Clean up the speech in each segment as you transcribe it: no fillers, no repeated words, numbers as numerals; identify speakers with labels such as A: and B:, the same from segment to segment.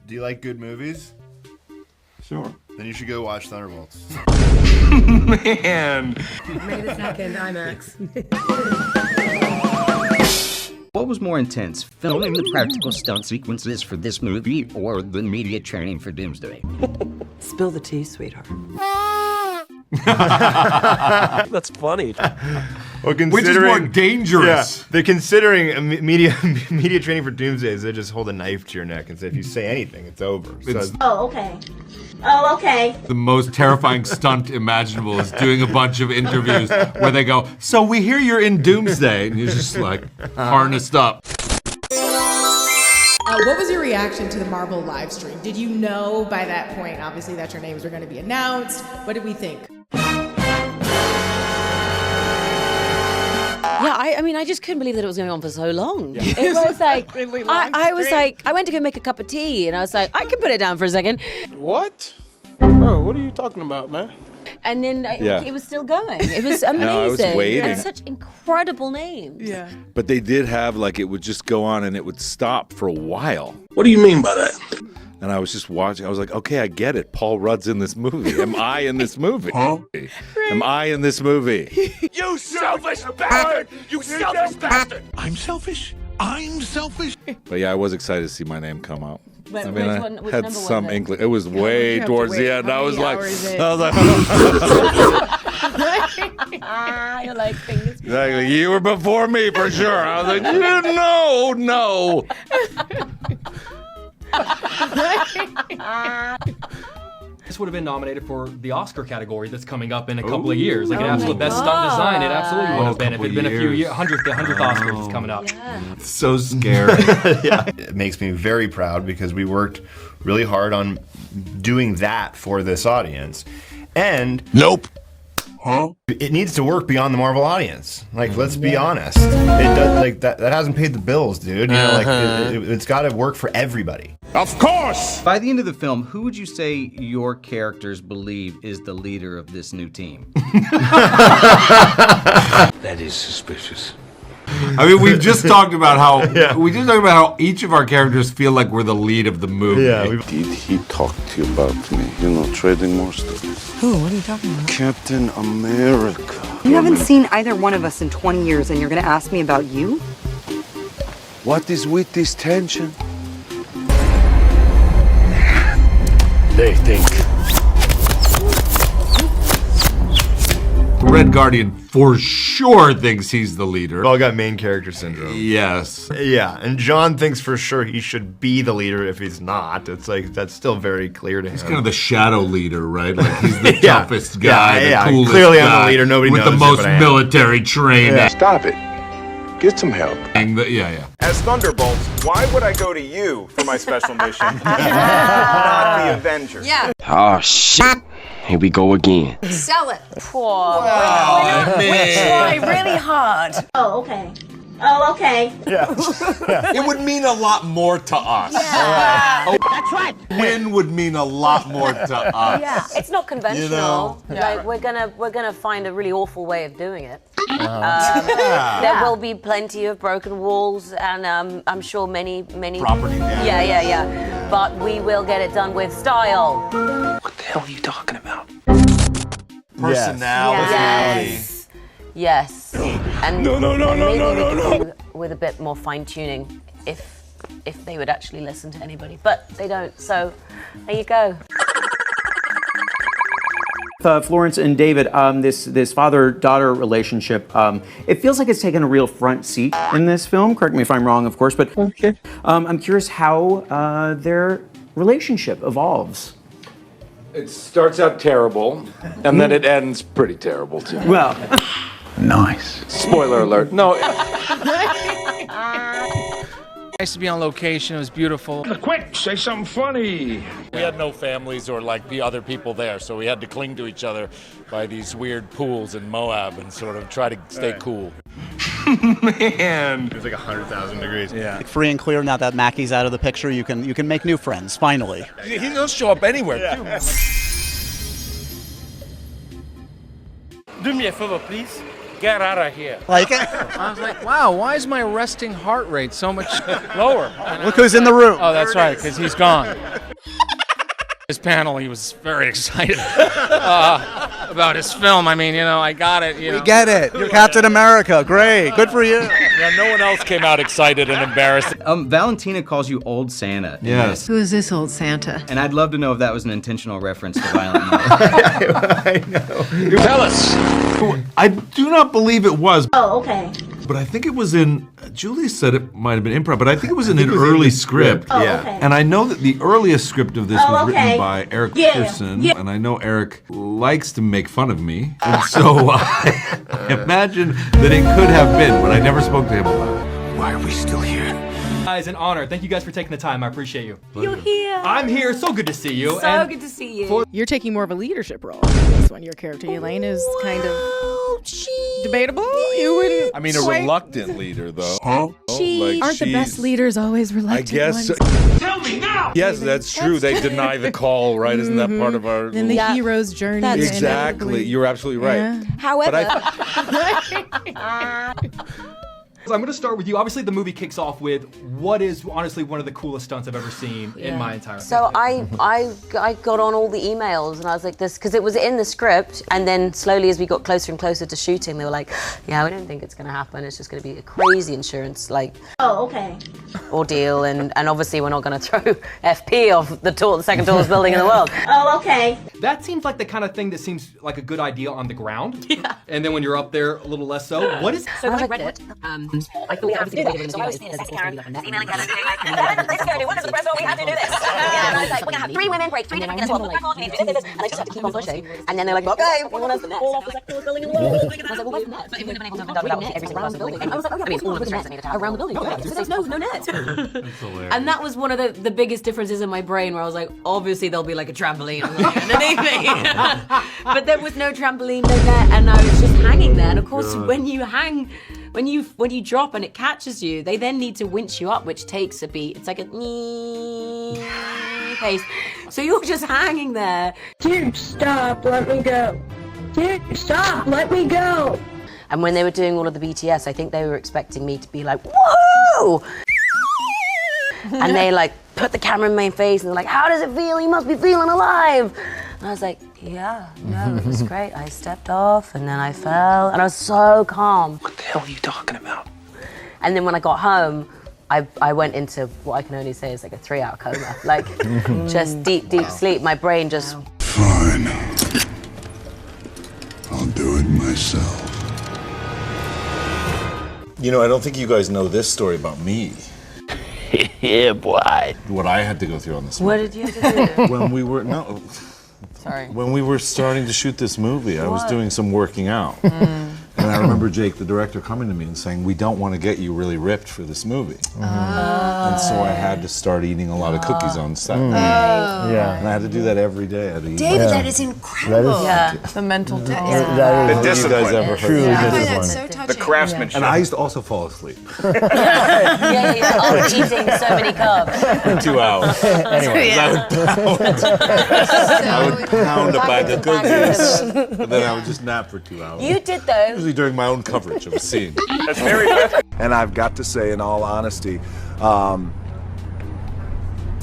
A: do you like good movies?
B: Sure.
A: Then you should go watch Thunderbolts.
B: Man.
C: May the 2nd, IMAX.
D: What was more intense, filming the practical stunt sequences for this movie or the media training for Doomsday?
C: Spill the tea, sweetheart.
E: That's funny.
A: Well,
B: which is more dangerous?
A: Yeah, they're considering media training for Doomsday is they just hold a knife to your neck and say if you say anything, it's over. So,
F: Oh, okay. Oh, okay.
B: The most terrifying stunt imaginable is doing a bunch of interviews where they go, so we hear you're in Doomsday, and you're just like harnessed up.
G: What was your reaction to the Marvel live stream? Did you know by that point, obviously, that your names were going to be announced? What did we think?
H: Yeah, I mean, I just couldn't believe that it was going on for so long. Yeah. It was like, I was like, I went to go make a cup of tea, and I was like, I can put it down for a second.
E: What? Bro, what are you talking about, man?
H: And then it was still going. It was amazing.
I: No, I was waiting.
H: And such incredible names.
G: Yeah.
I: But they did have, like, it would just go on and it would stop for a while.
E: What do you mean by that?
I: And I was just watching. I was like, okay, I get it. Paul Rudd's in this movie. Am I in this movie? Huh? Am I in this movie?
E: You selfish bastard! You selfish bastard!
J: I'm selfish? I'm selfish?
I: But yeah, I was excited to see my name come out.
H: But
I: I mean,
H: which
I: had
H: number
I: some
H: was it?
I: inkling. It was way towards the end. I was like,
H: You're like, fingers.
I: Exactly. You were before me for sure. I was like, no.
K: This would have been nominated for the Oscar category that's coming up in a couple of years. Like an absolute best stunt design, it absolutely would have been if it had been a few years. The 100th Oscar that's coming up.
H: Yeah.
B: So scary.
A: yeah. It makes me very proud because we worked really hard on doing that for this audience. And
J: Nope.
A: Huh? It needs to work beyond the Marvel audience. Like, let's be honest. It does, like that hasn't paid the bills, dude. You know, like it's got to work for everybody.
J: Of course!
D: By the end of the film, who would you say your characters believe is the leader of this new team?
J: That is suspicious.
B: I mean, we've just talked about how each of our characters feel like we're the lead of the movie.
A: Yeah.
I: Did he talk to you about me? You know, trading more stuff.
C: Who? What are you talking about?
I: Captain America.
C: You haven't seen either one of us in 20 years, and you're going to ask me about you?
I: What is with this tension?
J: They think.
B: The Red Guardian for sure thinks he's the leader.
A: We all got main character syndrome.
B: Yes.
A: Yeah, and John thinks for sure he should be the leader if he's not. It's like, that's still very clear to him.
B: He's kind of the shadow leader, right? Like he's the toughest guy, the coolest
A: clearly
B: guy,
A: I'm the leader, nobody
B: with
A: knows
B: the
A: it,
B: most
A: but I am.
B: military training.
I: Yeah. Stop it. Get some help.
L: As Thunderbolts, why would I go to you for my special mission? Not the Avengers.
M: Yeah.
E: Oh, shit. Here we go again.
M: Sell it.
H: Poor.
M: We try really hard.
F: Oh, okay. Oh, okay.
A: Yeah.
B: It would mean a lot more to us.
M: Yeah. That's right.
B: Win would mean a lot more to us.
H: Yeah, it's not conventional.
B: You know?
H: Like we're gonna find a really awful way of doing it. There will be plenty of broken walls, and I'm sure many
B: property damage.
H: Yeah. But we will get it done with style.
E: What the hell are you talking about?
B: Personality.
H: Yes. And maybe we could do with a bit more fine tuning if they would actually listen to anybody, but they don't. So there you go.
N: Florence and David, this father-daughter relationship, it feels like it's taken a real front seat in this film. Correct me if I'm wrong, of course, but I'm curious how their relationship evolves.
I: It starts out terrible, and then it ends pretty terrible, too.
N: Well,
J: Nice.
I: Spoiler alert. No.
O: Nice to be on location. It was beautiful.
J: Quick, say something funny.
P: We had no families or like the other people there, so we had to cling to each other by these weird pools in Moab and sort of try to stay cool.
B: Man.
A: It was like 100,000 degrees.
O: Yeah.
Q: Free and clear now that Mackey's out of the picture, you can make new friends, finally.
P: He'll show up anywhere, too.
O: Do me a favor, please.
J: Get out of here.
Q: Like it?
O: I was like, wow, why is my resting heart rate so much lower?
Q: Look who's in the room.
O: Oh, that's right, because he's gone. His panel, he was very excited about his film. I mean, you know, I got it. You know.
Q: We get it. You're Captain America. Great. Good for you.
P: Yeah, no one else came out excited and embarrassed.
D: Valentina calls you Old Santa.
B: Yes.
R: Who is this old Santa?
D: And I'd love to know if that was an intentional reference to violent music.
A: I know.
B: Tell us. I do not believe it was.
F: Oh, okay.
B: But I think it was in, Julie said it might have been improv, but I think it was in an early script.
F: Oh,
A: Yeah.
F: okay.
B: And I know that the earliest script of this was
F: okay.
B: written by Eric
F: Yeah,
B: Pearson,
F: yeah.
B: and I know Eric likes to make fun of me, and so I imagine that it could have been, but I never spoke to him about it.
J: Why are we still here?
K: It's an honor. Thank you guys for taking the time. I appreciate you.
H: You're here.
K: I'm here. So good to see you.
H: So good to see you.
G: You're taking more of a leadership role in this one. Your character, Elaine, is kind of debatable. You wouldn't.
I: I mean, a
G: sway-
I: reluctant leader, though.
G: Aren't the best leaders always
I: I
G: reluctant
I: guess.
G: ones?
J: Tell me now!
I: Yes, that's true. They deny the call, right? Isn't that part of our?
G: Then the hero's journey.
I: Exactly. You're absolutely right.
G: Yeah.
H: However,
K: So I'm going to start with you. Obviously, the movie kicks off with what is honestly one of the coolest stunts I've ever seen in my entire
H: so I got on all the emails and I was like this, because it was in the script, and then slowly as we got closer and closer to shooting, they were like, yeah, we don't think it's going to happen. It's just going to be a crazy insurance
F: Oh, okay.
H: ordeal, and obviously we're not going to throw FP off the second tallest building in the world.
F: Oh, okay.
K: That seems like the kind of thing that seems like a good idea on the ground. Yeah. And then when you're up there, a little less so. What is...
H: So I read it. I thought we had to do that. So I was emailing what is the press? We have to do this. And I was like, we're gonna have 3 women break 3 different minutes. And I just have to keep on pushing. And then they're like, okay, we want us to fall off the second building in the world. I was like, well, where's the net? But it would have been able to have done without every single building. And I was like, oh yeah, all of the net around the building. There's no net. And that was one of the biggest differences in my brain, where I was like, obviously there'll be like a trampoline underneath me. But there was no trampoline, no net, and I was just hanging there. And of course, when you hang, when you drop and it catches you, they then need to winch you up, which takes a beat. It's like a pace. So you're just hanging there.
F: Dude, stop. Let me go. Dude, stop. Let me go.
H: And when they were doing all of the BTS, I think they were expecting me to be like, whoa! And they like put the camera in my face and they're like, how does it feel? You must be feeling alive. And I was like, yeah, no, it was great. I stepped off and then I fell and I was so calm.
J: What the hell are you talking about?
H: And then when I got home, I went into what I can only say is like a 3-hour coma. Like just deep sleep. My brain just...
J: Fine. I'll do it myself.
I: You know, I don't think you guys know this story about me.
J: Yeah, boy.
I: What I had to go through on this.
H: What did you have to do?
I: When we were
H: Sorry.
I: When we were starting to shoot this movie, I was doing some working out. And I remember Jake, the director, coming to me and saying, we don't want to get you really ripped for this movie. And so I had to start eating a lot of cookies on set.
A: Yeah.
I: And I had to do that every day. I had to eat
M: David, that is incredible.
G: The mental toll.
A: That
I: Have you guys ever heard
A: truly
I: that?
A: disciplined.
M: So touching.
L: The craftsmanship.
I: And I used to also fall asleep.
H: Yeah. After eating so many carbs.
I: 2 hours.
A: Anyway.
I: I would pound a bag of cookies, and then I would just nap for 2 hours.
H: You did though.
I: Usually during my own coverage of a scene.
L: That's very good.
S: And I've got to say, in all honesty,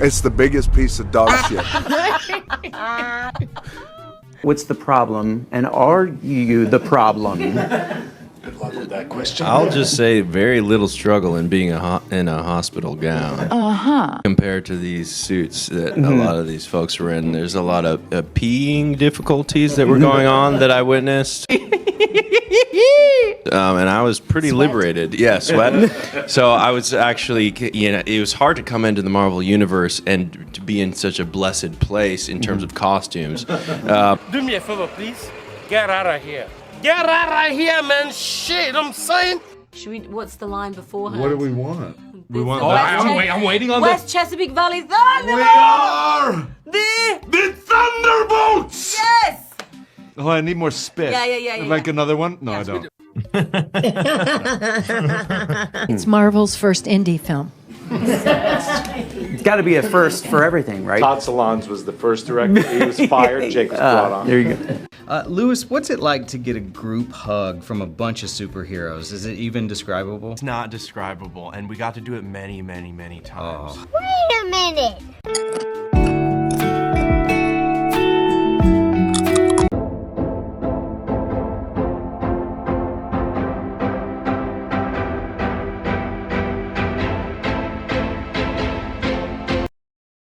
S: it's the biggest piece of dog shit.
N: What's the problem, and are you the problem?
J: Good luck with that question.
T: I'll just say very little struggle in being in a hospital gown. Compared to these suits that a lot of these folks were in. There's a lot of peeing difficulties that were going on that I witnessed. And I was pretty liberated. Yeah, sweat. So I was actually, it was hard to come into the Marvel Universe and to be in such a blessed place in terms of costumes.
J: Do me a favor, please. Get out of here. Get out of here, man. Shit, I'm saying.
H: What's the line beforehand?
B: What do we want? We want
K: I'm waiting on
H: West Chesapeake Valley Thunderbolts!
B: We are
H: the
B: Thunderbolts!
H: Yes!
B: Oh, I need more spit.
H: Yeah.
B: Like another one? No, I don't.
R: It's Marvel's first indie film.
N: It's got to be a first for everything, right?
I: Todd Solondz was the first director. He was fired. Jake was brought on.
N: There you go.
D: Louis, what's it like to get a group hug from a bunch of superheroes? Is it even describable?
U: It's not describable, and we got to do it many, many, many times.
M: Wait a minute.